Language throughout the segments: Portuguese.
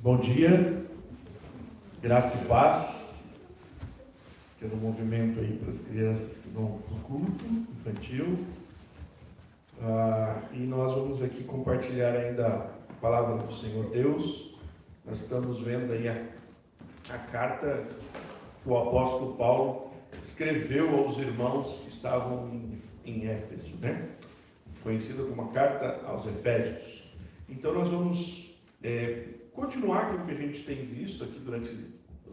Bom dia, graça e paz, tendo um movimento aí para as crianças que vão para o culto infantil. E nós vamos aqui compartilhar ainda a palavra do Senhor Deus. Nós estamos vendo aí a carta que o apóstolo Paulo escreveu aos irmãos que estavam em Éfeso, né? Conhecida como a carta aos Efésios. Então nós vamos continuar aquilo que a gente tem visto aqui durante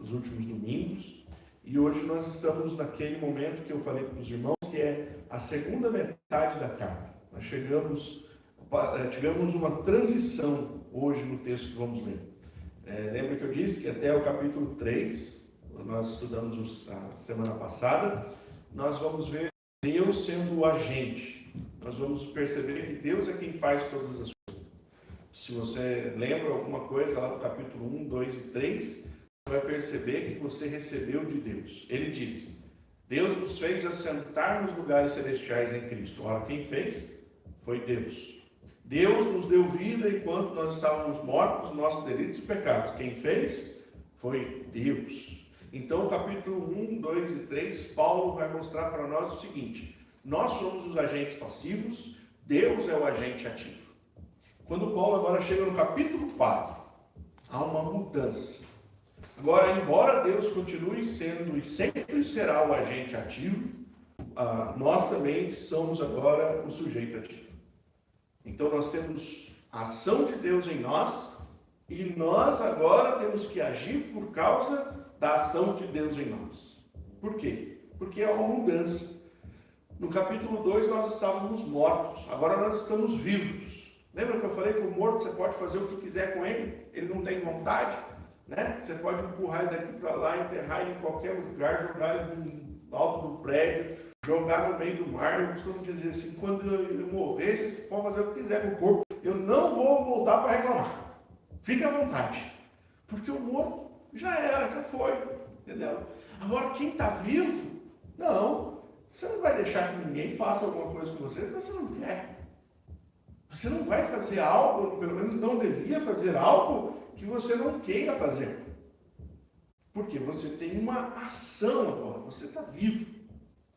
os últimos domingos, e hoje nós estamos naquele momento que eu falei para os irmãos, que é a segunda metade da carta. Nós tivemos uma transição hoje no texto que vamos ler. Lembra que eu disse que até o capítulo 3, nós estudamos a semana passada, nós vamos ver Deus sendo o agente. Nós vamos perceber que Deus é quem faz todas as coisas. Se você lembra alguma coisa lá do capítulo 1, 2 e 3, você vai perceber que você recebeu de Deus. Ele diz: Deus nos fez assentar nos lugares celestiais em Cristo. Ora, quem fez? Foi Deus. Deus nos deu vida enquanto nós estávamos mortos, nossos delitos e pecados. Quem fez? Foi Deus. Então, o capítulo 1, 2 e 3, Paulo vai mostrar para nós o seguinte: nós somos os agentes passivos, Deus é o agente ativo. Quando Paulo agora chega no capítulo 4, há uma mudança. Agora, embora Deus continue sendo e sempre será o agente ativo, nós também somos agora o sujeito ativo. Então nós temos a ação de Deus em nós, e nós agora temos que agir por causa da ação de Deus em nós. Por quê? Porque é uma mudança. No capítulo 2 nós estávamos mortos, agora nós estamos vivos. Lembra que eu falei que o morto você pode fazer o que quiser com ele? Ele não tem vontade, né? Você pode empurrar ele daqui para lá, enterrar ele em qualquer lugar, jogar ele no alto do prédio, jogar no meio do mar. Eu costumo dizer assim: quando eu morrer, vocês podem fazer o que quiser com o corpo, eu não vou voltar para reclamar. Fique à vontade, porque o morto já era, já foi, entendeu? Agora, quem está vivo, não, você não vai deixar que ninguém faça alguma coisa com você, porque você não quer. Você não vai fazer algo, pelo menos não devia fazer algo que você não queira fazer. Porque você tem uma ação agora, você está vivo.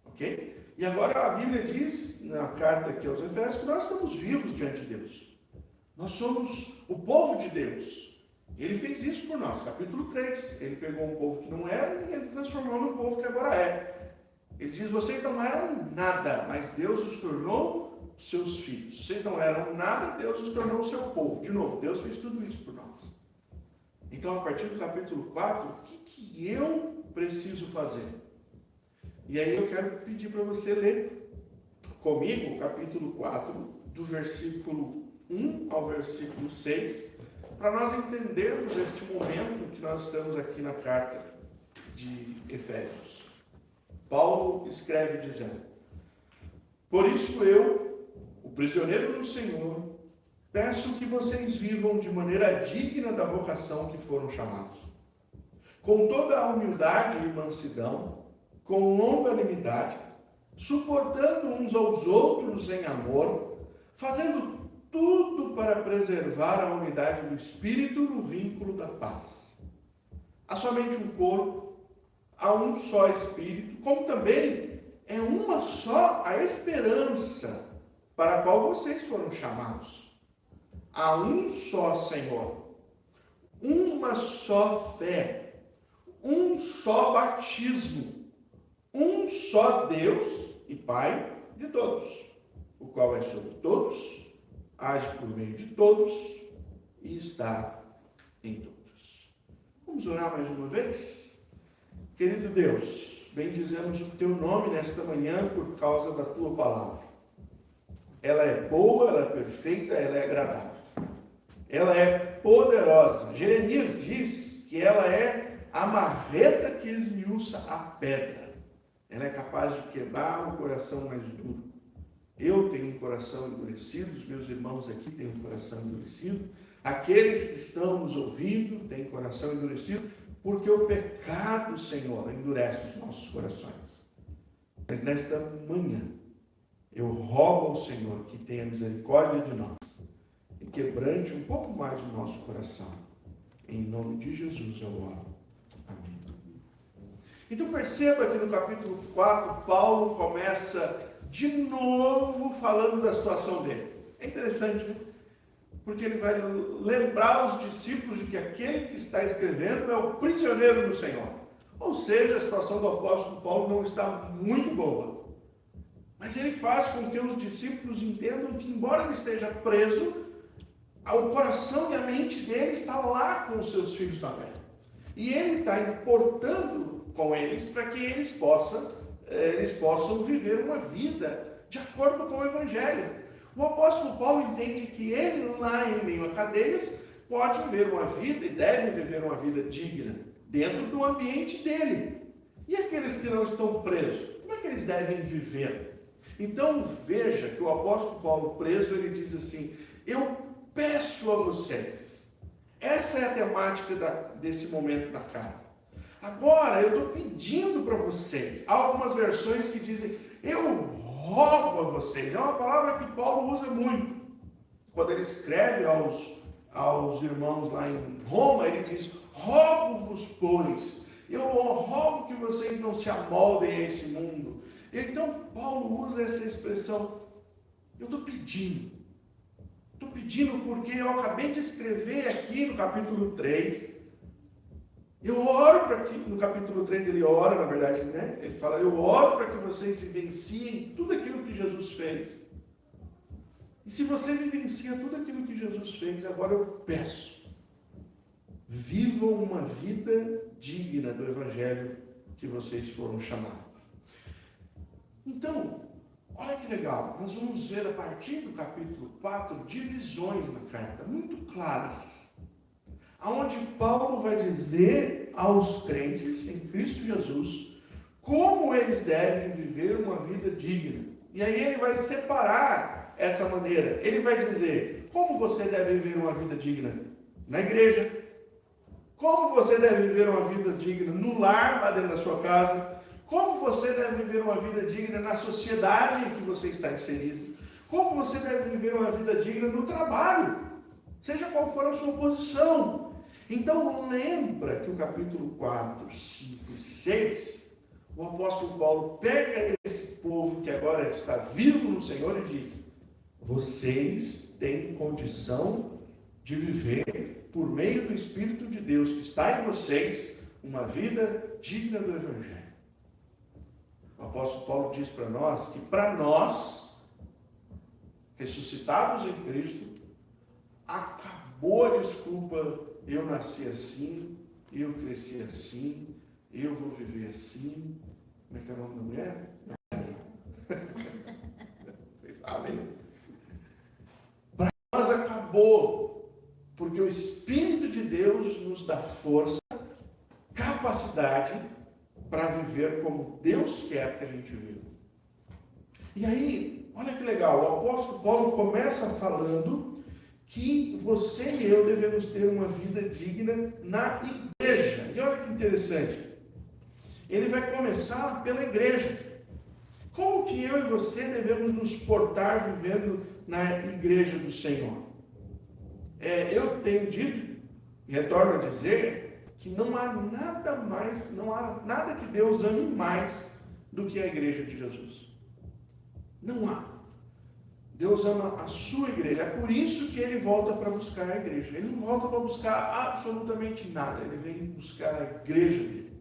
Ok? E agora a Bíblia diz, na carta aqui aos Efésios, que nós estamos vivos diante de Deus. Nós somos o povo de Deus. Ele fez isso por nós. Capítulo 3, ele pegou um povo que não era e ele transformou num povo que agora é. Ele diz: vocês não eram nada, mas Deus os tornou seus filhos. Vocês não eram nada, Deus os tornou o seu povo. De novo, Deus fez tudo isso por nós. Então, a partir do capítulo 4, o que eu preciso fazer? E aí eu quero pedir para você ler comigo o capítulo 4, do versículo 1 ao versículo 6, para nós entendermos este momento que nós estamos aqui na carta de Efésios. Paulo escreve dizendo: por isso eu, o prisioneiro do Senhor, peço que vocês vivam de maneira digna da vocação que foram chamados, com toda a humildade e mansidão, com longanimidade, suportando uns aos outros em amor, fazendo tudo para preservar a unidade do Espírito no vínculo da paz. Há somente um corpo, há um só Espírito, como também é uma só a esperança para a qual vocês foram chamados. Há um só Senhor, uma só fé, um só batismo, um só Deus e Pai de todos, o qual é sobre todos, age por meio de todos e está em todos. Vamos orar mais uma vez? Querido Deus, bendizemos o teu nome nesta manhã por causa da tua palavra. Ela é boa, ela é perfeita, ela é agradável. Ela é poderosa. Jeremias diz que ela é a marreta que esmiuça a pedra. Ela é capaz de quebrar o coração mais duro. Eu tenho um coração endurecido, os meus irmãos aqui têm um coração endurecido. Aqueles que estão nos ouvindo têm coração endurecido, porque o pecado, Senhor, endurece os nossos corações. Mas nesta manhã, eu rogo ao Senhor que tenha misericórdia de nós e quebrante um pouco mais o nosso coração. Em nome de Jesus eu oro. Amém. Então perceba que no capítulo 4, Paulo começa de novo falando da situação dele. É interessante, né? Porque ele vai lembrar os discípulos de que aquele que está escrevendo é o prisioneiro do Senhor. Ou seja, a situação do apóstolo Paulo não está muito boa. Mas ele faz com que os discípulos entendam que, embora ele esteja preso, o coração e a mente dele estão lá com os seus filhos na fé. E ele está importando com eles para que eles possam viver uma vida de acordo com o Evangelho. O apóstolo Paulo entende que ele, lá em meio a cadeias, pode viver uma vida e deve viver uma vida digna dentro do ambiente dele. E aqueles que não estão presos, como é que eles devem viver? Então veja que o apóstolo Paulo preso, ele diz assim: eu peço a vocês. Essa é a temática desse momento da carta. Agora eu estou pedindo para vocês. Há algumas versões que dizem: eu rogo a vocês. É uma palavra que Paulo usa muito. Quando ele escreve aos irmãos lá em Roma, ele diz: rogo-vos, pois. Eu rogo que vocês não se amoldem a esse mundo. Então Paulo usa essa expressão: eu estou pedindo. Estou pedindo porque eu acabei de escrever aqui no capítulo 3. Eu oro para que, no capítulo 3 ele ora, na verdade, né? Ele fala: eu oro para que vocês vivenciem tudo aquilo que Jesus fez. E se você vivencia tudo aquilo que Jesus fez, agora eu peço: vivam uma vida digna do Evangelho que vocês foram chamados. Então, olha que legal, nós vamos ver a partir do capítulo 4 divisões na carta, muito claras, aonde Paulo vai dizer aos crentes em Cristo Jesus como eles devem viver uma vida digna. E aí ele vai separar essa maneira. Ele vai dizer como você deve viver uma vida digna na igreja, como você deve viver uma vida digna no lar, lá dentro da sua casa, como você deve viver uma vida digna na sociedade em que você está inserido, como você deve viver uma vida digna no trabalho, seja qual for a sua posição. Então lembra que o capítulo 4, 5 e 6, o apóstolo Paulo pega esse povo que agora está vivo no Senhor e diz: vocês têm condição de viver, por meio do Espírito de Deus que está em vocês, uma vida digna do Evangelho. O apóstolo Paulo diz para nós que, para nós, ressuscitados em Cristo, acabou a desculpa: eu nasci assim, eu cresci assim, eu vou viver assim. Como é que é o nome da mulher? Vocês sabem, né? Para nós acabou, porque o Espírito de Deus nos dá força, capacidade para viver como Deus quer que a gente viva. E aí, olha que legal, o apóstolo Paulo começa falando que você e eu devemos ter uma vida digna na igreja. E olha que interessante, ele vai começar pela igreja. Como que eu e você devemos nos portar vivendo na igreja do Senhor? Eu tenho dito, e retorno a dizer, que não há nada que Deus ame mais do que a igreja de Jesus. Não há. Deus ama a sua igreja. É por isso que ele volta para buscar a igreja. Ele não volta para buscar absolutamente nada. Ele vem buscar a igreja dele.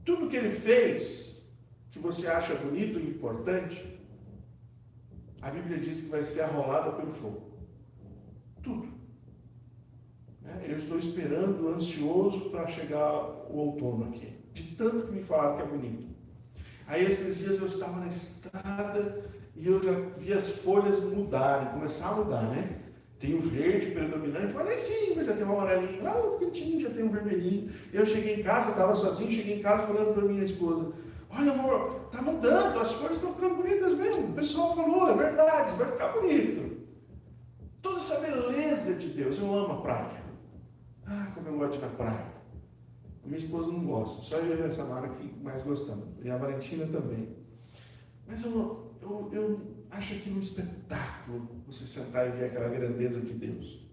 Tudo que ele fez, que você acha bonito e importante, a Bíblia diz que vai ser arrolada pelo fogo. Tudo. Eu estou esperando, ansioso para chegar o outono aqui. De tanto que me falaram que é bonito. Aí esses dias eu estava na estrada e eu já vi as folhas mudarem, começar a mudar, né? Tem o verde predominante, mas lá em cima já tem um amarelinho, lá no cantinho já tem um vermelhinho. Eu cheguei em casa, estava sozinho, cheguei em casa falando para minha esposa: olha, amor, está mudando, as folhas estão ficando bonitas mesmo. O pessoal falou, é verdade, vai ficar bonito. Toda essa beleza de Deus. Eu amo a praia. Como eu gosto de ir na praia. A minha esposa não gosta, só eu e a Samara que mais gostamos. E a Valentina também. Mas eu acho aquilo um espetáculo, você sentar e ver aquela grandeza de Deus.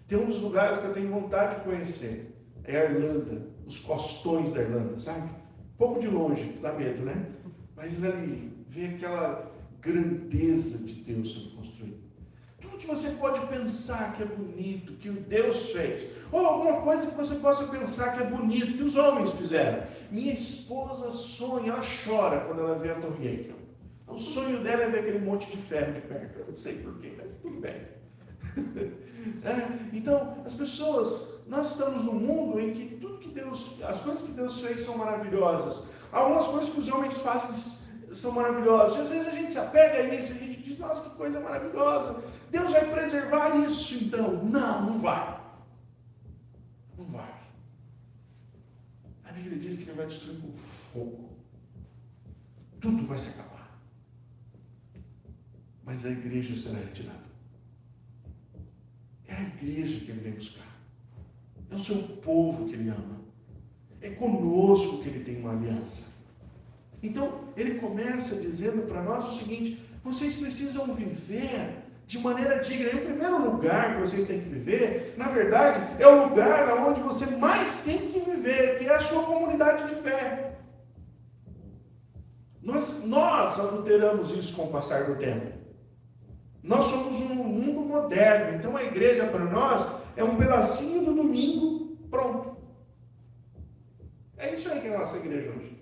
Tem um dos lugares que eu tenho vontade de conhecer, é a Irlanda, os costões da Irlanda, sabe? Um pouco de longe, dá medo, né? Mas ali, ver aquela grandeza de Deus sendo construída. Tudo que você pode pensar que é bonito, que o Deus fez, ou alguma coisa que você possa pensar que é bonito, que os homens fizeram. Minha esposa sonha, ela chora quando ela vê a Torre Eiffel. O sonho dela é ver aquele monte de ferro de perto. Eu não sei porquê, mas tudo bem. Então, as pessoas, nós estamos num mundo em que tudo que Deus, as coisas que Deus fez são maravilhosas. Algumas coisas que os homens fazem são maravilhosas. E às vezes a gente se apega a isso, a gente diz, nossa, que coisa maravilhosa. Deus vai preservar isso então. Não, não vai. Não vai. A Bíblia diz que Ele vai destruir com fogo. Tudo vai se acabar. Mas a igreja será retirada. É a igreja que Ele vem buscar. É o seu povo que Ele ama. É conosco que Ele tem uma aliança. Então, Ele começa dizendo para nós o seguinte: vocês precisam viver de maneira digna. E o primeiro lugar que vocês têm que viver, na verdade, é o lugar onde você mais tem que viver, que é a sua comunidade de fé. Nós adulteramos isso com o passar do tempo. Nós somos um mundo moderno, então a igreja para nós é um pedacinho do domingo, pronto. É isso aí que é a nossa igreja hoje.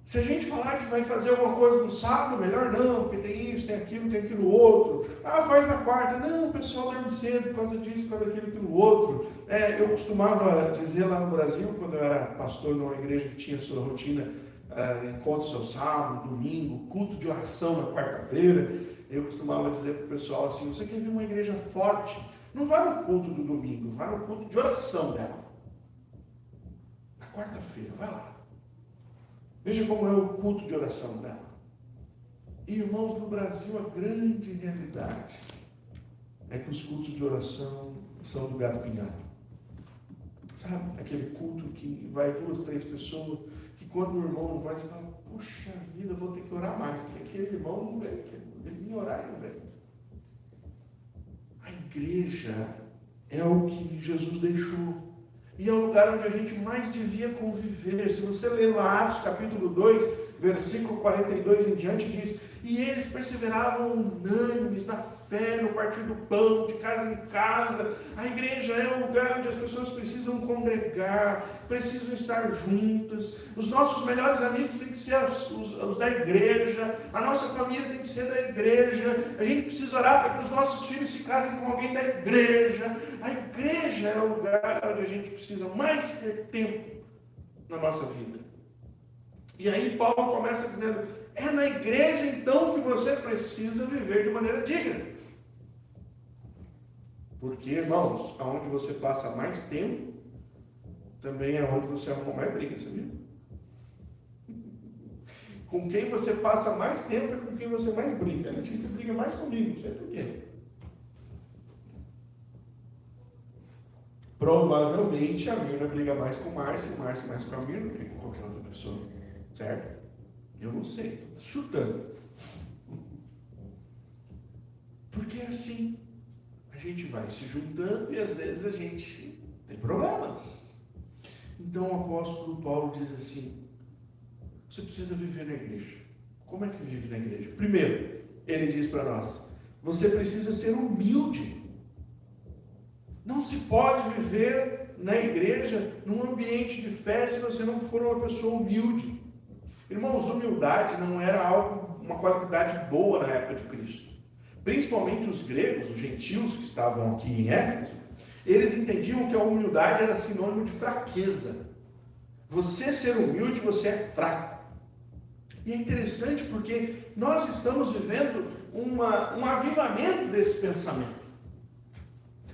Se a gente falar que vai fazer alguma coisa no sábado, melhor não, porque tem isso, tem aquilo outro. Ah, faz na quarta. Não, o pessoal dorme cedo por causa disso, por causa daquilo outro. Eu costumava dizer lá no Brasil, quando eu era pastor numa igreja que tinha sua rotina, encontros ao sábado, domingo, culto de oração na quarta-feira, eu costumava dizer para o pessoal assim: você quer ver uma igreja forte? Não vai no culto do domingo, vai no culto de oração dela. Na quarta-feira, vai lá. Veja como é o culto de oração dela. E, irmãos, no Brasil a grande realidade é que os cultos de oração são do gato pingado. Sabe? Aquele culto que vai 2, 3 pessoas, que quando o irmão não vai, você fala: puxa vida, eu vou ter que orar mais, porque aquele irmão não vem, ele vinha orar e não vem. A igreja é o que Jesus deixou. E é o lugar onde a gente mais devia conviver. Se você ler lá Atos capítulo 2, versículo 42 em diante, diz: e eles perseveravam unânimes na fé, no partir do pão, de casa em casa. A igreja é o lugar onde as pessoas precisam congregar, precisam estar juntas. Os nossos melhores amigos têm que ser os da igreja, a nossa família tem que ser da igreja. A gente precisa orar para que os nossos filhos se casem com alguém da igreja. A igreja é o lugar onde a gente precisa mais ter tempo na nossa vida. E aí Paulo começa dizendo: é na igreja então que você precisa viver de maneira digna. Porque, irmãos, aonde você passa mais tempo, também é onde você arruma mais briga, sabia? Com quem você passa mais tempo é com quem você mais briga. A Letícia briga mais comigo, não sei porquê. Provavelmente a Mirna briga mais com o Márcio mais com a Mirna do que com qualquer outra pessoa. Certo? Eu não sei, estou chutando. Porque assim, a gente vai se juntando e às vezes a gente tem problemas. Então o apóstolo Paulo diz assim: você precisa viver na igreja. Como é que vive na igreja? Primeiro, ele diz para nós: você precisa ser humilde. Não se pode viver na igreja, num ambiente de fé, se você não for uma pessoa humilde. Irmãos, humildade não era uma qualidade boa na época de Cristo. Principalmente os gregos, os gentios que estavam aqui em Éfeso, eles entendiam que a humildade era sinônimo de fraqueza. Você ser humilde, você é fraco. E é interessante porque nós estamos vivendo um avivamento desse pensamento.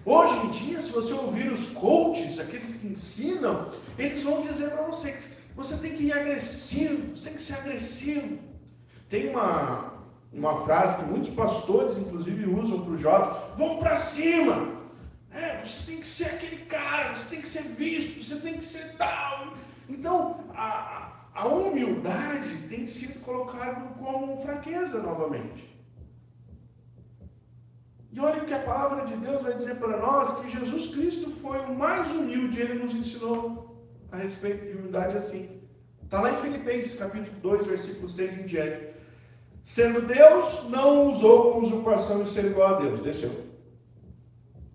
Hoje em dia, se você ouvir os coaches, aqueles que ensinam, eles vão dizer para você que você tem que ir agressivo, você tem que ser agressivo. Tem uma frase que muitos pastores, inclusive, usam para os jovens: vão para cima. Você tem que ser aquele cara, você tem que ser visto, você tem que ser tal. Então, a humildade tem sido colocada como fraqueza novamente. E olha que a palavra de Deus vai dizer para nós que Jesus Cristo foi o mais humilde. Ele nos ensinou a respeito de humildade assim. Está lá em Filipenses capítulo 2, versículo 6 em diante. Sendo Deus, não usou com usurpação de ser igual a Deus. Desceu.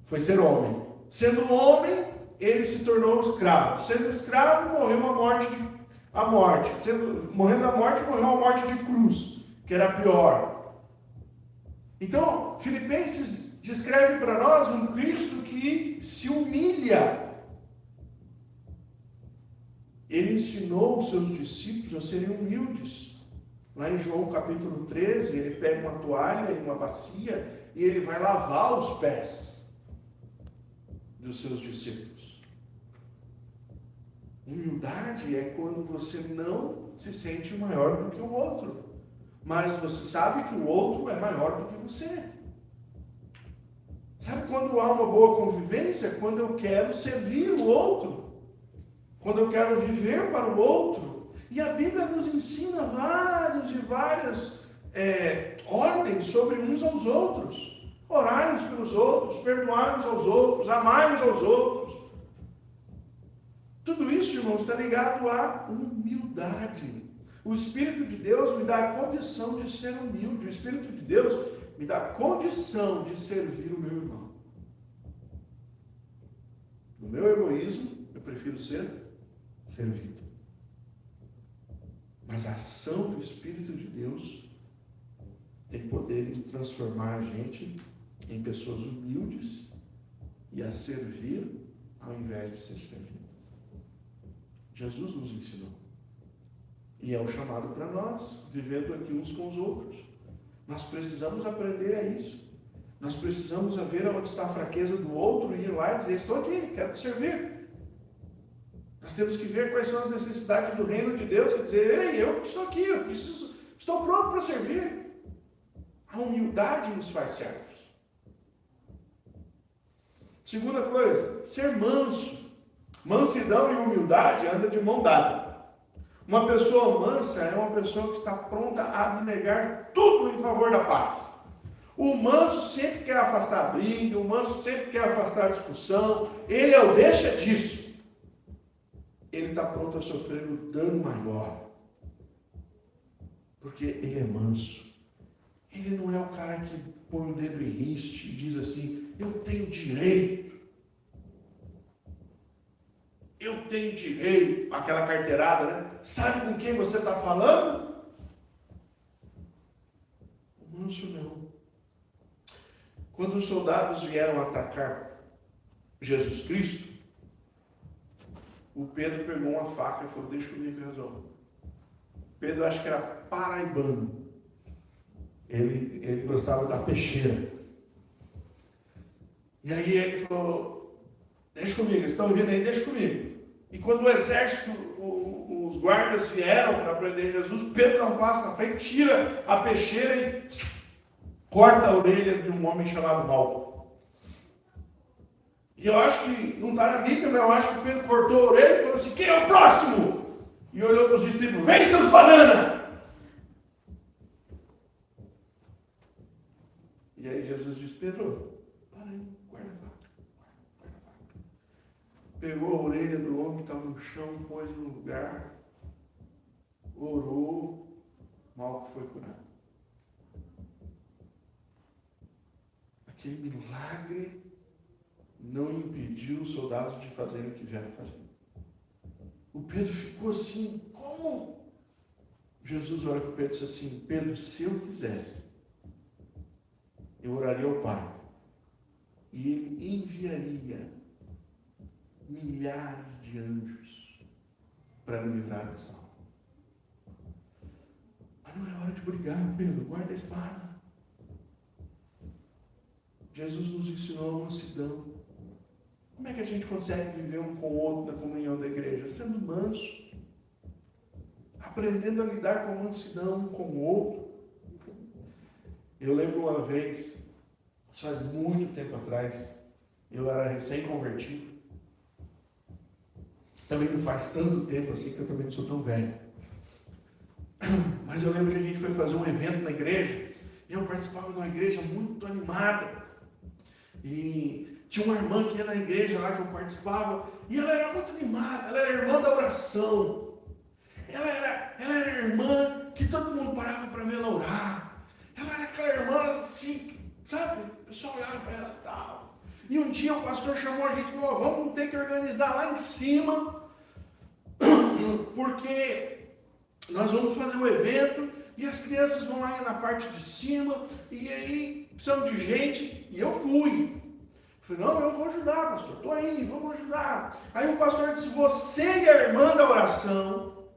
Foi ser homem. Sendo homem, ele se tornou escravo. Sendo escravo, morreu a morte. Morrendo a morte, morreu a morte de cruz, que era pior. Então, Filipenses descreve para nós um Cristo que se humilha. Ele ensinou os seus discípulos a serem humildes. Lá em João capítulo 13, ele pega uma toalha e uma bacia e ele vai lavar os pés dos seus discípulos. Humildade é quando você não se sente maior do que o outro, mas você sabe que o outro é maior do que você. Sabe quando há uma boa convivência? Quando eu quero servir o outro, quando eu quero viver para o outro. E a Bíblia nos ensina várias ordens sobre uns aos outros. Orai uns pelos outros, perdoai uns aos outros, amai uns aos outros. Tudo isso, irmãos, está ligado à humildade. O Espírito de Deus me dá a condição de ser humilde. O Espírito de Deus me dá a condição de servir o meu irmão. No meu egoísmo, eu prefiro ser servido. Mas a ação do Espírito de Deus tem poder em transformar a gente em pessoas humildes e a servir ao invés de ser servido. Jesus nos ensinou. E é o chamado para nós, vivendo aqui uns com os outros. Nós precisamos aprender a isso. Nós precisamos ver onde está a fraqueza do outro e ir lá e dizer, estou aqui, quero te servir. Nós temos que ver quais são as necessidades do reino de Deus e dizer, ei, eu estou aqui, estou pronto para servir. A humildade nos faz servos. Segunda coisa, ser manso. Mansidão e humildade andam de mão dada. Uma pessoa mansa é uma pessoa que está pronta a abnegar tudo em favor da paz. O manso sempre quer afastar a briga, o manso sempre quer afastar a discussão. Ele é o deixa disso. Ele está pronto a sofrer um dano maior. Porque ele é manso. Ele não é o cara que põe o dedo em riste e diz assim, eu tenho direito. Eu tenho direito, aquela carteirada, né? Sabe com quem você está falando? O manso não. Quando os soldados vieram atacar Jesus Cristo, o Pedro pegou uma faca e falou, deixa comigo que resolve. Pedro acho que era paraibano. Ele gostava da peixeira. E aí ele falou, deixa comigo, eles estão vindo aí, deixa comigo. E quando o exército, os guardas vieram para prender Jesus, Pedro dá um passo na frente, tira a peixeira e corta a orelha de um homem chamado Malco. E eu acho que, não está na Bíblia, mas eu acho que Pedro cortou a orelha e falou assim, quem é o próximo? E olhou para os discípulos, vem seus bananas! E aí Jesus disse, Pedro, para aí, guarda a faca. Pegou a orelha do homem que estava no chão, pôs no lugar, orou, Malco foi curado. Aquele milagre não impediu os soldados de fazerem o que vieram fazer. O Pedro ficou assim, como? Jesus olha para o Pedro e disse assim, Pedro, se eu quisesse, eu oraria ao Pai, e Ele enviaria milhares de anjos para me livrar dessa alma. Mas não é hora de brigar, Pedro, guarda a espada. Jesus nos ensinou a mansidão. Como é que a gente consegue viver um com o outro na comunhão da igreja? Sendo manso, aprendendo a lidar com mansidão um com o outro. Eu lembro uma vez, isso faz muito tempo atrás, eu era recém-convertido. Também não faz tanto tempo assim que eu também não sou tão velho. Mas eu lembro que a gente foi fazer um evento na igreja, e eu participava de uma igreja muito animada. E tinha uma irmã que ia na igreja lá que eu participava, e ela era muito animada, ela era irmã da oração. Ela era irmã que todo mundo parava para ver ela orar. Ela era aquela irmã assim, sabe? O pessoal olhava para ela e tal. E um dia o pastor chamou a gente e falou: vamos ter que organizar lá em cima, porque nós vamos fazer um evento e as crianças vão lá na parte de cima, e aí precisam de gente. E eu fui. Falei: não, eu vou ajudar, pastor, estou aí, vamos ajudar. Aí o pastor disse: você e a irmã da oração,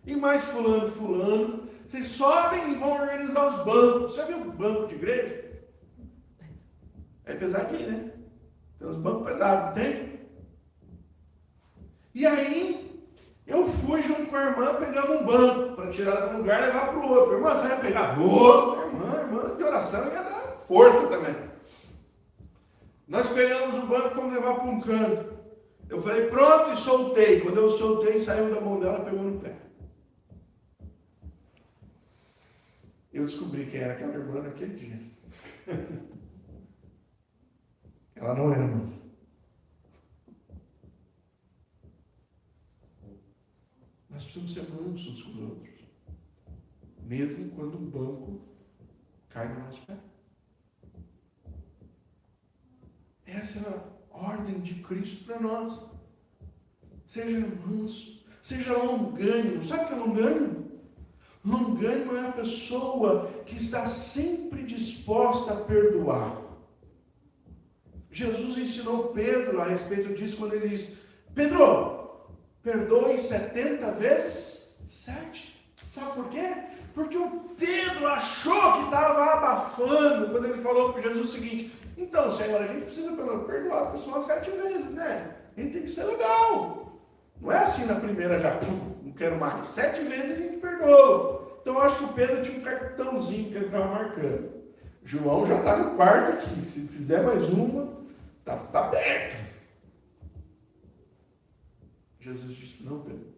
e mais fulano, vocês sobem e vão organizar os bancos. Você já viu banco de igreja? É pesadinho, né? Tem uns bancos pesados, não tem? E aí, eu fui junto com a irmã, pegamos um banco, para tirar de um lugar e levar para o outro. Falei: irmã, você vai pegar? Vou. Irmã de oração ia dar força também. Nós pegamos o banco e fomos levar para um canto. Eu falei: pronto, e soltei. Quando eu soltei, saiu da mão dela, pegou no pé. Eu descobri quem era aquela irmã naquele dia. Ela não era mansa. Nós precisamos ser mansos uns com os outros. Mesmo quando um banco cai no nosso pé. Essa é a ordem de Cristo para nós. Seja manso, seja longânimo. Sabe o que é longânimo? Longânimo é a pessoa que está sempre disposta a perdoar. Jesus ensinou Pedro a respeito disso quando ele diz: Pedro, perdoe 70 vezes 7. Sabe por quê? Porque o Pedro achou que estava abafando quando ele falou para Jesus o seguinte: então, Senhor, a gente precisa perdoar as pessoas 7 vezes, né? A gente tem que ser legal. Não é assim na primeira já, não quero mais. 7 vezes a gente perdoa. Então eu acho que o Pedro tinha um cartãozinho que ele estava marcando. João já está no quarto aqui. Se fizer mais uma, está aberto. Jesus disse: não, Pedro.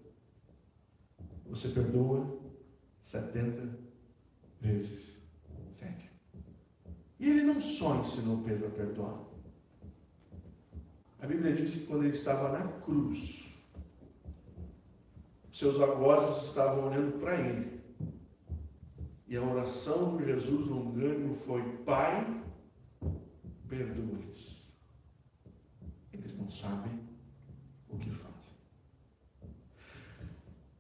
Você perdoa 70 vezes 7. E ele não só ensinou Pedro a perdoar. A Bíblia diz que quando ele estava na cruz, seus algozes estavam olhando para ele. E a oração de Jesus longânimo foi: Pai, perdoa-lhes. Eles não sabem o que fazem.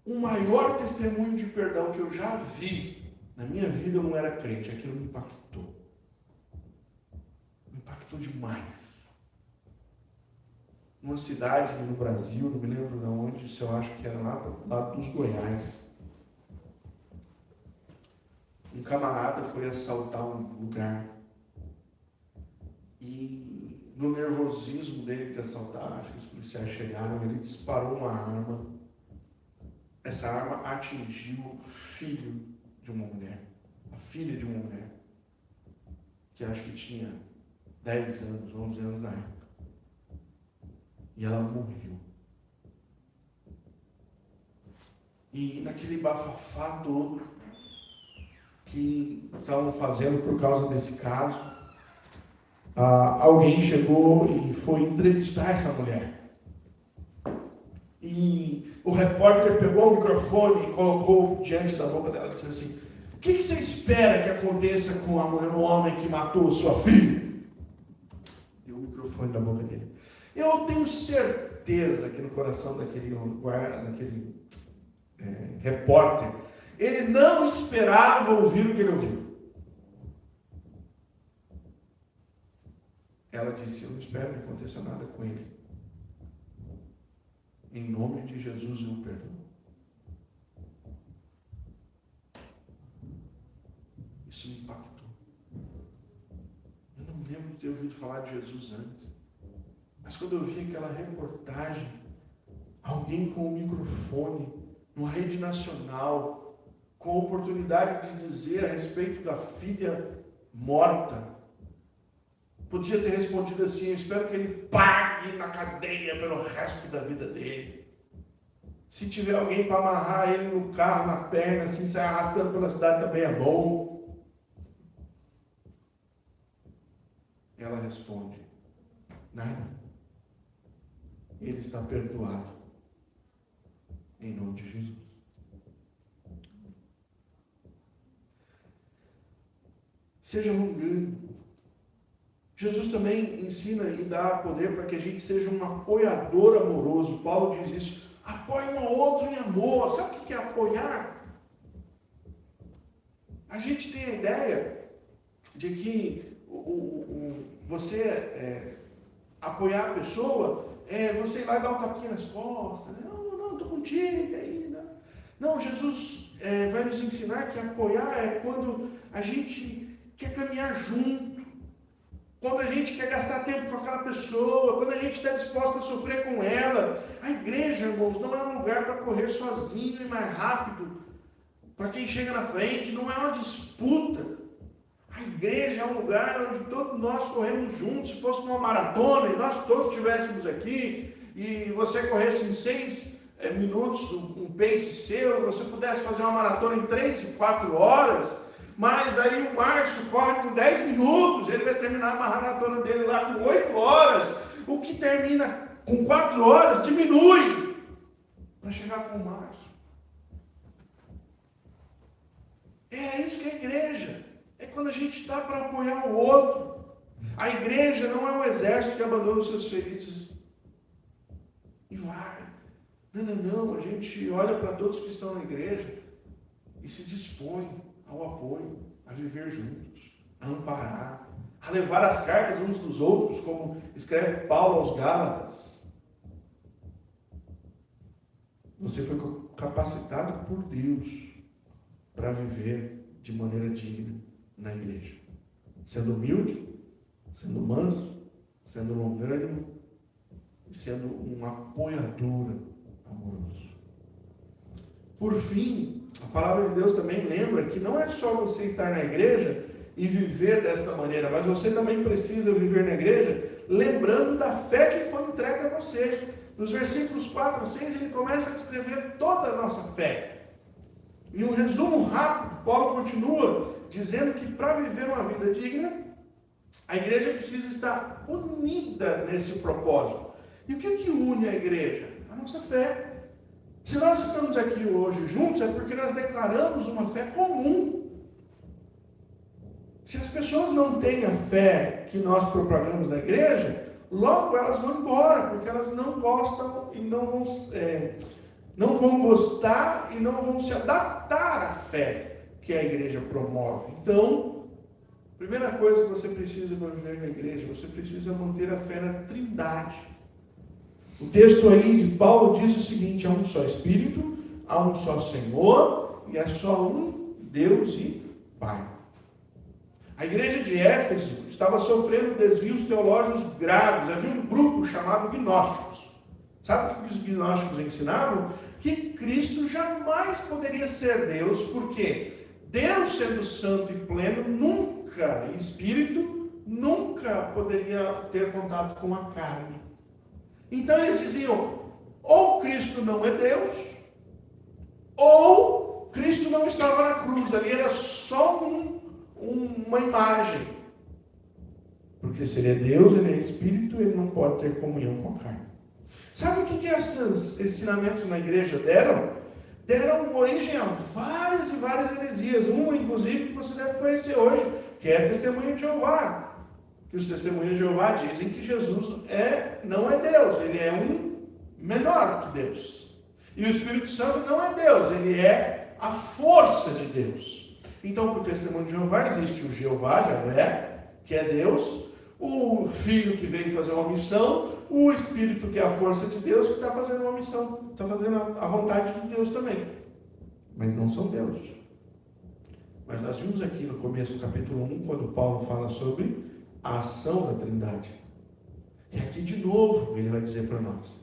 O maior testemunho de perdão que eu já vi na minha vida, eu não era crente, aquilo me impactou. Me impactou demais. Numa cidade no Brasil, não me lembro de onde, isso eu acho que era lá dos Goiás. Um camarada foi assaltar um lugar e no nervosismo dele de assaltar, acho que os policiais chegaram, ele disparou uma arma. Essa arma atingiu o filho de uma mulher, a filha de uma mulher, que acho que tinha 10 anos, 11 anos na época. E ela morreu. E naquele bafafá todo que estavam fazendo por causa desse caso, alguém chegou e foi entrevistar essa mulher. E o repórter pegou o microfone e colocou diante da boca dela e disse assim: o que você espera que aconteça com a mulher, o homem que matou sua filha? Deu o microfone da boca dele. Eu tenho certeza que no coração daquele repórter, ele não esperava ouvir o que ele ouviu. Ela disse: eu não espero que aconteça nada com ele. Em nome de Jesus eu o perdoo. Isso me impactou. Eu não lembro de ter ouvido falar de Jesus antes. Mas quando eu vi aquela reportagem, alguém com um microfone, numa rede nacional, com a oportunidade de dizer a respeito da filha morta, podia ter respondido assim: eu espero que ele pague na cadeia pelo resto da vida dele. Se tiver alguém para amarrar ele no carro, na perna, assim, sair arrastando pela cidade, também é bom. Ela responde: nada. Ele está perdoado. Em nome de Jesus. Seja longânimo. Jesus também ensina e dá poder para que a gente seja um apoiador amoroso. Paulo diz isso. Apoie um ao outro em amor. Sabe o que é apoiar? A gente tem a ideia de que você apoiar a pessoa é você ir lá e dar um tapinha nas costas. Não, estou contigo ainda. Não, Jesus vai nos ensinar que apoiar é quando a gente quer caminhar junto. Quando a gente quer gastar tempo com aquela pessoa, quando a gente está disposto a sofrer com ela. A igreja, irmãos, não é um lugar para correr sozinho e mais rápido. Para quem chega na frente, não é uma disputa. A igreja é um lugar onde todos nós corremos juntos. Se fosse uma maratona e nós todos estivéssemos aqui, e você corresse em 6 minutos, um pace seu, você pudesse fazer uma maratona em 3 e 4 horas, mas aí o Márcio corre com 10 minutos, ele vai terminar a maratona dele lá com 8 horas, o que termina com 4 horas diminui para chegar com o Márcio. É isso que é a igreja, é quando a gente está para apoiar o outro. A igreja não é um exército que abandona os seus feridos e vai. Não, a gente olha para todos que estão na igreja e se dispõe ao apoio, a viver juntos, a amparar, a levar as cargas uns dos outros, como escreve Paulo aos Gálatas. Você foi capacitado por Deus para viver de maneira digna na igreja, sendo humilde, sendo manso, sendo longânimo e sendo um apoiador amoroso. Por fim, a palavra de Deus também lembra que não é só você estar na igreja e viver dessa maneira, mas você também precisa viver na igreja lembrando da fé que foi entregue a você. Nos versículos 4 a 6 ele começa a descrever toda a nossa fé. Em um resumo rápido, Paulo continua dizendo que para viver uma vida digna, a igreja precisa estar unida nesse propósito. E o que une a igreja? A nossa fé. Se nós estamos aqui hoje juntos, é porque nós declaramos uma fé comum. Se as pessoas não têm a fé que nós propagamos na igreja, logo elas vão embora, porque elas não gostam e não vão gostar e não vão se adaptar à fé que a igreja promove. Então, a primeira coisa que você precisa para viver na igreja, você precisa manter a fé na Trindade. O texto aí de Paulo diz o seguinte: há um só Espírito, há um só Senhor e há só um Deus e Pai. A igreja de Éfeso estava sofrendo desvios teológicos graves. Havia um grupo chamado gnósticos. Sabe o que os gnósticos ensinavam? Que Cristo jamais poderia ser Deus, porque Deus, sendo santo e pleno, nunca, Espírito, nunca poderia ter contato com a carne. Então eles diziam, ou Cristo não é Deus, ou Cristo não estava na cruz, ali era só uma imagem. Porque se ele é Deus, ele é Espírito, ele não pode ter comunhão com a carne. Sabe o que esses ensinamentos na igreja deram? Deram origem a várias e várias heresias. Uma, inclusive, que você deve conhecer hoje, que é a Testemunha de Jeová. Que os Testemunhas de Jeová dizem que Jesus não é Deus, ele é um menor que Deus. E o Espírito Santo não é Deus, ele é a força de Deus. Então, para o Testemunho de Jeová, existe o Jeová, Javé, que é Deus, o Filho que veio fazer uma missão, o Espírito que é a força de Deus, que está fazendo uma missão, está fazendo a vontade de Deus também. Mas não são Deus. Mas nós vimos aqui no começo do capítulo 1, quando Paulo fala sobre a ação da Trindade. E aqui de novo ele vai dizer para nós.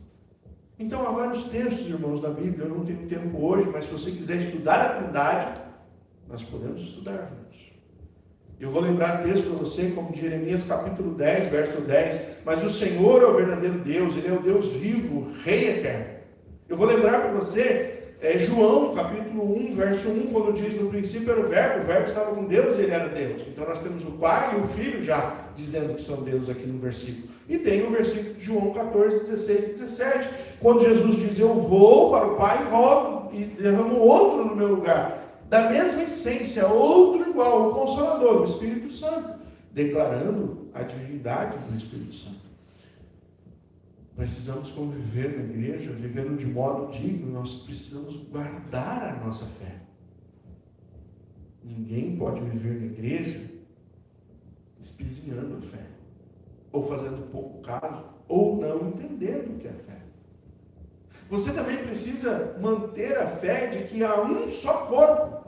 Então há vários textos, irmãos, da Bíblia. Eu não tenho tempo hoje, mas se você quiser estudar a Trindade, nós podemos estudar juntos. Eu vou lembrar texto para você, como de Jeremias capítulo 10, verso 10. Mas o Senhor é o verdadeiro Deus, Ele é o Deus vivo, Rei eterno. Eu vou lembrar para você João, capítulo 1, verso 1, quando diz: no princípio era o verbo estava com Deus e ele era Deus. Então nós temos o Pai e o Filho já dizendo que são Deus aqui no versículo. E tem o versículo de João 14, 16 e 17, quando Jesus diz: eu vou para o Pai e volto e derramo outro no meu lugar. Da mesma essência, outro igual, o Consolador, o Espírito Santo, declarando a divindade do Espírito Santo. Precisamos conviver na igreja, vivendo de modo digno, nós precisamos guardar a nossa fé. Ninguém pode viver na igreja espizinhando a fé, ou fazendo pouco caso, ou não entendendo o que é fé. Você também precisa manter a fé de que há um só corpo.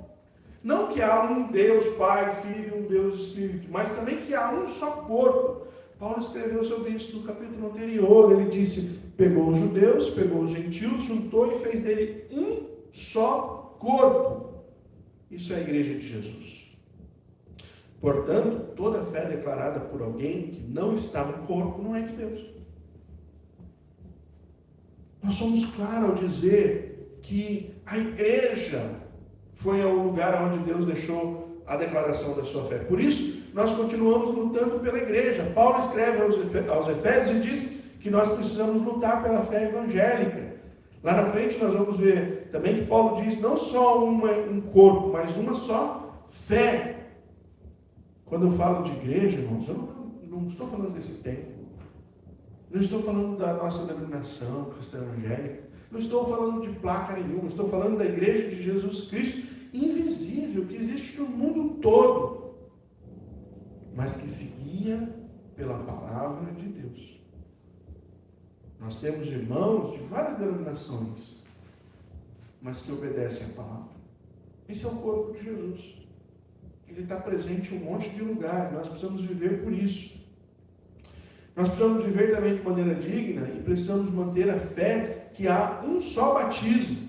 Não que há um Deus Pai, Filho, um Deus Espírito, mas também que há um só corpo. Paulo escreveu sobre isso no capítulo anterior. Ele disse: pegou os judeus, pegou os gentios, juntou e fez dele um só corpo. Isso é a igreja de Jesus. Portanto, toda fé declarada por alguém que não está no corpo não é de Deus. Nós somos claros ao dizer que a igreja foi o lugar onde Deus deixou a declaração da sua fé. Por isso, nós continuamos lutando pela igreja. Paulo escreve aos Efésios e diz que nós precisamos lutar pela fé evangélica. Lá na frente nós vamos ver também que Paulo diz não só um corpo, mas uma só fé. Quando eu falo de igreja, irmãos, eu não estou falando desse templo. Não estou falando da nossa denominação cristã evangélica. Não estou falando de placa nenhuma. Estou falando da igreja de Jesus Cristo, invisível, que existe no mundo todo, mas que se guia pela palavra de Deus. Nós temos irmãos de várias denominações, mas que obedecem à palavra. Esse é o corpo de Jesus. Ele está presente em um monte de lugares. Nós precisamos viver por isso. Nós precisamos viver também de maneira digna e precisamos manter a fé que há um só batismo.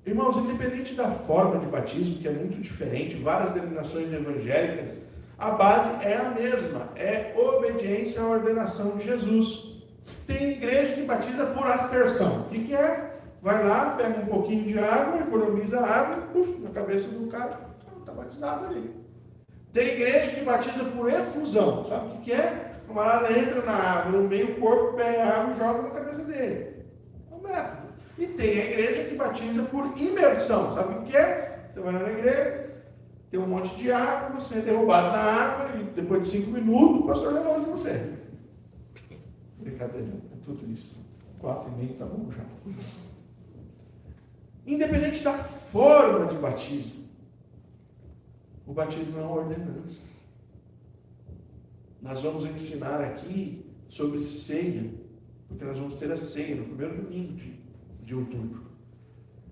Irmãos, independente da forma de batismo, que é muito diferente, várias denominações evangélicas, a base é a mesma, é obediência à ordenação de Jesus. Tem igreja que batiza por aspersão. O que é? Vai lá, pega um pouquinho de água, economiza água e na cabeça do cara, está batizado ali. Tem igreja que batiza por efusão. Sabe o que é? O camarada entra na água, no meio corpo, pega a água e joga na cabeça dele. É um método. E tem a igreja que batiza por imersão. Sabe o que é? Você vai na igreja, tem um monte de água, você é derrubado na água, e depois de 5 minutos, o pastor levanta você. Brincadeira, é tudo isso. 4,5 tá bom já. Independente da forma de batismo, o batismo é uma ordenança. Nós vamos ensinar aqui sobre ceia, porque nós vamos ter a ceia no primeiro domingo de outubro.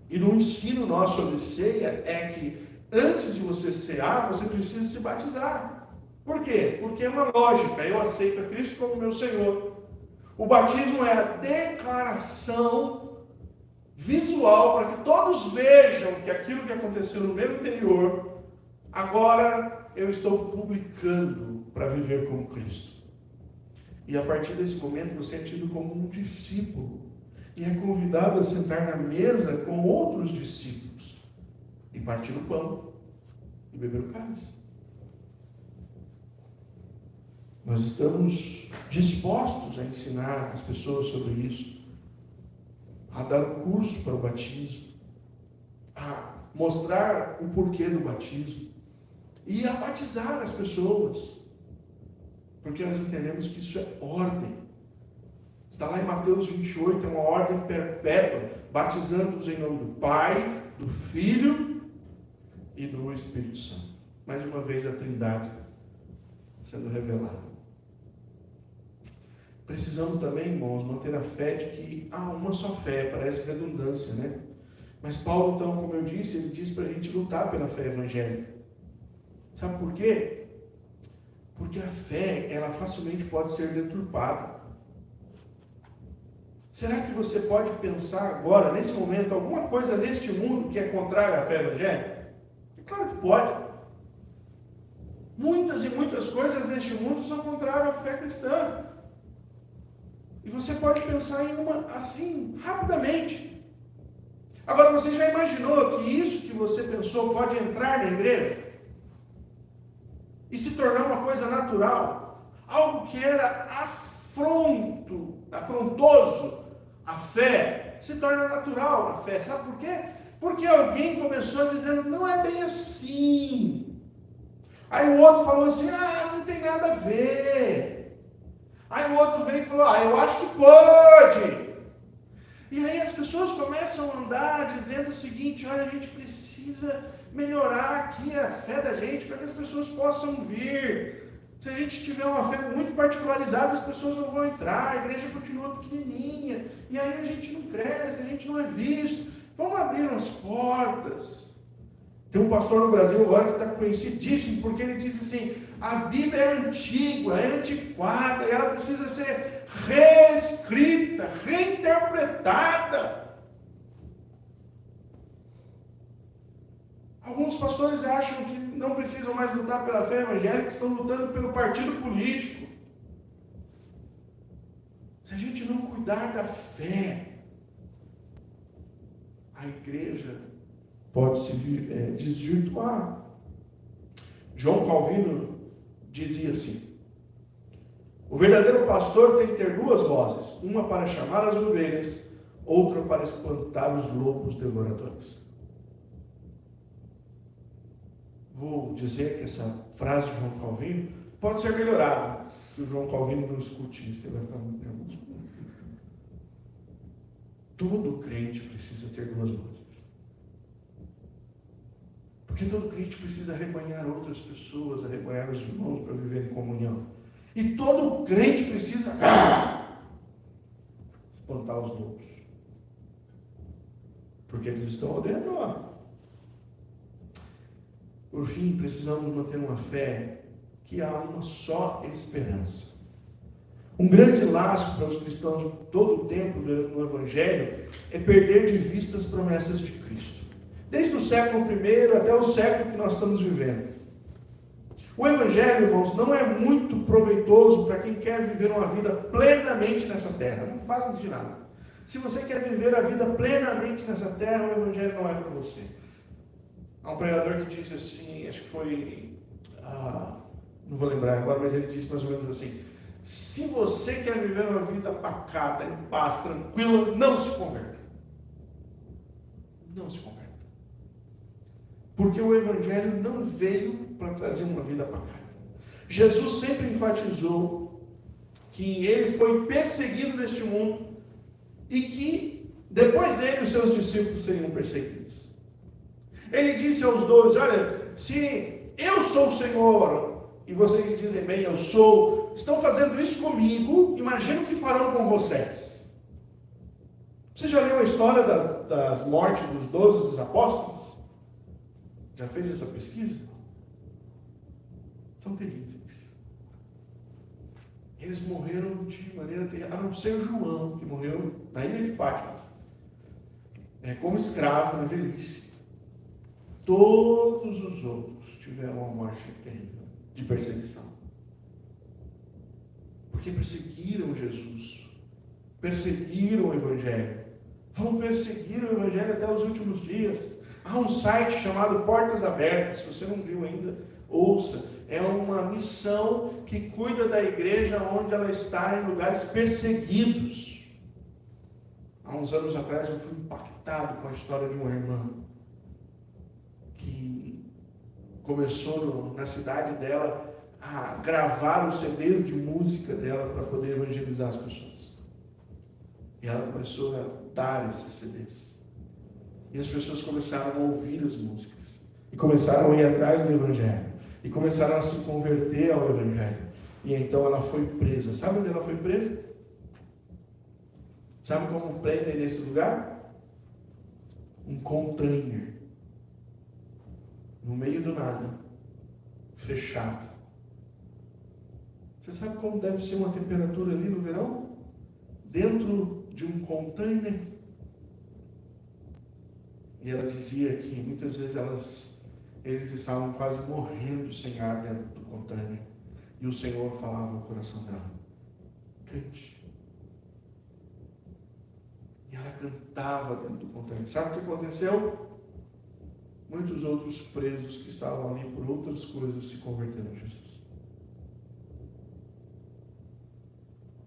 E no ensino nosso sobre ceia é que antes de você cear, você precisa se batizar. Por quê? Porque é uma lógica. Eu aceito a Cristo como meu Senhor. O batismo é a declaração visual para que todos vejam que aquilo que aconteceu no meu interior, agora eu estou publicando para viver como Cristo. E a partir desse momento você é tido como um discípulo e é convidado a sentar na mesa com outros discípulos e partir o pão e beber o cálice. Nós estamos dispostos a ensinar as pessoas sobre isso, a dar um curso para o batismo, a mostrar o porquê do batismo e a batizar as pessoas, porque nós entendemos que isso é ordem. Está lá em Mateus 28, é uma ordem perpétua, batizando-os em nome do Pai, do Filho e do Espírito Santo. Mais uma vez a Trindade sendo revelada. Precisamos também, irmãos, manter a fé de que há uma só fé. Parece redundância, né? Mas Paulo, então, como eu disse, ele diz para a gente lutar pela fé evangélica. Sabe por quê? Porque a fé, ela facilmente pode ser deturpada. Será que você pode pensar agora, nesse momento, alguma coisa neste mundo que é contrária à fé evangélica? É claro que pode. Muitas e muitas coisas neste mundo são contrárias à fé cristã. E você pode pensar em uma assim, rapidamente. Agora, você já imaginou que isso que você pensou pode entrar na igreja? E se tornar uma coisa natural? Algo que era afrontoso à fé, se torna natural a fé. Sabe por quê? Porque alguém começou dizendo, não é bem assim. Aí o outro falou assim, não tem nada a ver. Aí o outro veio e falou, eu acho que pode. E aí as pessoas começam a andar dizendo o seguinte, olha, a gente precisa melhorar aqui a fé da gente para que as pessoas possam vir. Se a gente tiver uma fé muito particularizada, as pessoas não vão entrar, a igreja continua pequenininha, e aí a gente não cresce, a gente não é visto. Vamos abrir as portas. Tem um pastor no Brasil agora que está conhecidíssimo, porque ele diz assim, a Bíblia é antiga, é antiquada, e ela precisa ser reescrita, reinterpretada. Alguns pastores acham que não precisam mais lutar pela fé evangélica, estão lutando pelo partido político. Se a gente não cuidar da fé, a igreja pode se desvirtuar. João Calvino dizia assim, o verdadeiro pastor tem que ter duas vozes, uma para chamar as ovelhas, outra para espantar os lobos devoradores. Vou dizer que essa frase de João Calvino pode ser melhorada, que o João Calvino não escute isso, ele vai ficar muito nervoso. Todo crente precisa ter duas vozes. Porque todo crente precisa arrebanhar outras pessoas, arrebanhar os irmãos para viver em comunhão. E todo crente precisa espantar os lobos. Porque eles estão ao redor. Por fim, precisamos manter uma fé que há uma só esperança. Um grande laço para os cristãos de todo o tempo no Evangelho é perder de vista as promessas de Cristo. Desde o século I até o século que nós estamos vivendo. O Evangelho, irmãos, não é muito proveitoso para quem quer viver uma vida plenamente nessa terra. Não fala de nada. Se você quer viver a vida plenamente nessa terra, o Evangelho não é para você. Há um pregador que disse assim, acho que foi, não vou lembrar agora, mas ele disse mais ou menos assim, se você quer viver uma vida pacata, em paz, tranquila, não se converta. Não se converta. Porque o Evangelho não veio para trazer uma vida pacata. Jesus sempre enfatizou que ele foi perseguido neste mundo e que depois dele os seus discípulos seriam perseguidos. Ele disse aos 12, olha, se eu sou o Senhor e vocês dizem bem, eu sou, estão fazendo isso comigo, imagina o que farão com vocês. Você já leu a história das mortes dos 12 apóstolos? Já fez essa pesquisa? São terríveis. Eles morreram de maneira terrível, a não ser o João, que morreu na ilha de Pátmos, como escravo na velhice. Todos os outros tiveram uma morte terrível, de perseguição. Porque perseguiram Jesus, perseguiram o Evangelho, vão perseguir o Evangelho até os últimos dias. Há um site chamado Portas Abertas, se você não viu ainda, ouça. É uma missão que cuida da igreja onde ela está em lugares perseguidos. Há uns anos atrás eu fui impactado com a história de uma irmã que começou na cidade dela a gravar os CDs de música dela para poder evangelizar as pessoas. E ela começou a dar esses CDs. E as pessoas começaram a ouvir as músicas. E começaram a ir atrás do Evangelho. E começaram a se converter ao Evangelho. E então ela foi presa. Sabe onde ela foi presa? Sabe como prendem nesse lugar? Um container. No meio do nada. Fechado. Você sabe como deve ser uma temperatura ali no verão? Dentro de um container. E ela dizia que muitas vezes eles estavam quase morrendo sem ar dentro do container. E o Senhor falava no coração dela: cante. E ela cantava dentro do container. Sabe o que aconteceu? Muitos outros presos que estavam ali por outras coisas se converteram a Jesus.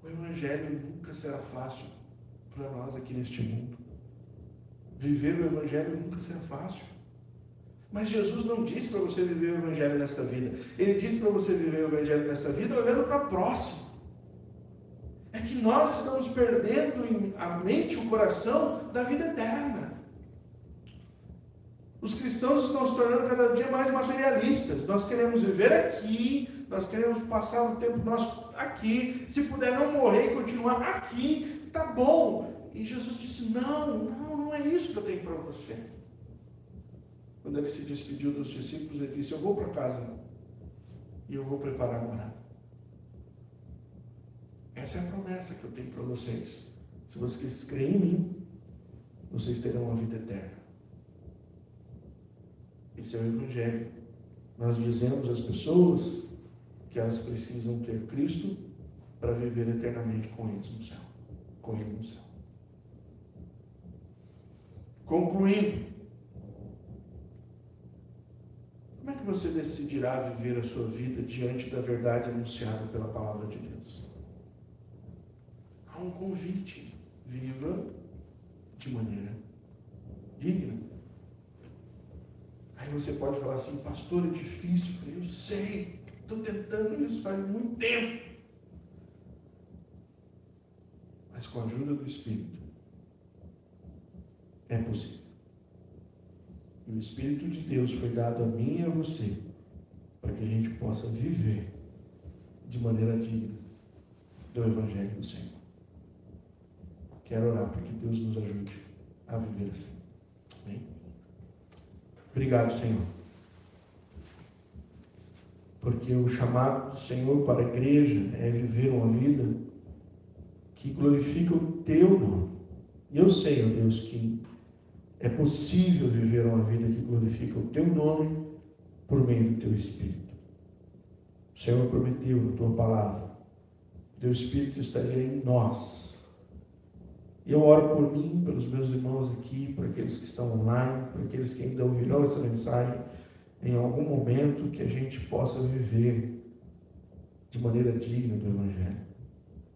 O Evangelho nunca será fácil para nós aqui neste mundo. Viver o Evangelho nunca será fácil. Mas Jesus não disse para você viver o Evangelho nesta vida. Ele disse para você viver o Evangelho nesta vida olhando para a próxima. É que nós estamos perdendo a mente e o coração da vida eterna. Os cristãos estão se tornando cada dia mais materialistas. Nós queremos viver aqui, nós queremos passar o tempo nosso aqui. Se puder não morrer e continuar aqui, tá bom. E Jesus disse, não é isso que eu tenho para você. Quando ele se despediu dos discípulos, ele disse, eu vou para casa e eu vou preparar a morada. Essa é a promessa que eu tenho para vocês. Se vocês creem em mim, vocês terão a vida eterna. Esse é o Evangelho. Nós dizemos às pessoas que elas precisam ter Cristo para viver eternamente com eles no céu. Com Ele no céu. Concluindo, como é que você decidirá viver a sua vida diante da verdade anunciada pela palavra de Deus? Há um convite. Viva de maneira digna. Aí você pode falar assim, pastor, é difícil. Eu falei, eu sei, estou tentando isso faz muito tempo. Mas com a ajuda do Espírito, é possível. E o Espírito de Deus foi dado a mim e a você, para que a gente possa viver de maneira digna do Evangelho do Senhor. Quero orar para que Deus nos ajude a viver assim. Amém? Obrigado, Senhor. Porque o chamado do Senhor para a igreja é viver uma vida que glorifica o Teu nome. E eu sei, ó Deus, que é possível viver uma vida que glorifica o Teu nome por meio do Teu Espírito. O Senhor prometeu na Tua palavra, o Teu Espírito estaria em nós. E eu oro por mim, pelos meus irmãos aqui, por aqueles que estão online, por aqueles que ainda ouvirão essa mensagem, em algum momento que a gente possa viver de maneira digna do Evangelho.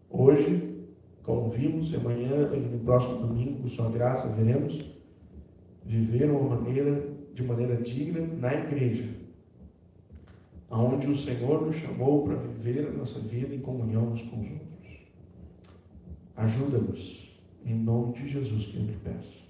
Hoje, como vimos, amanhã e no próximo domingo, por sua graça, veremos viver de maneira digna na igreja, onde o Senhor nos chamou para viver a nossa vida em comunhão uns com os outros. Ajuda-nos. Em nome de Jesus que eu te peço.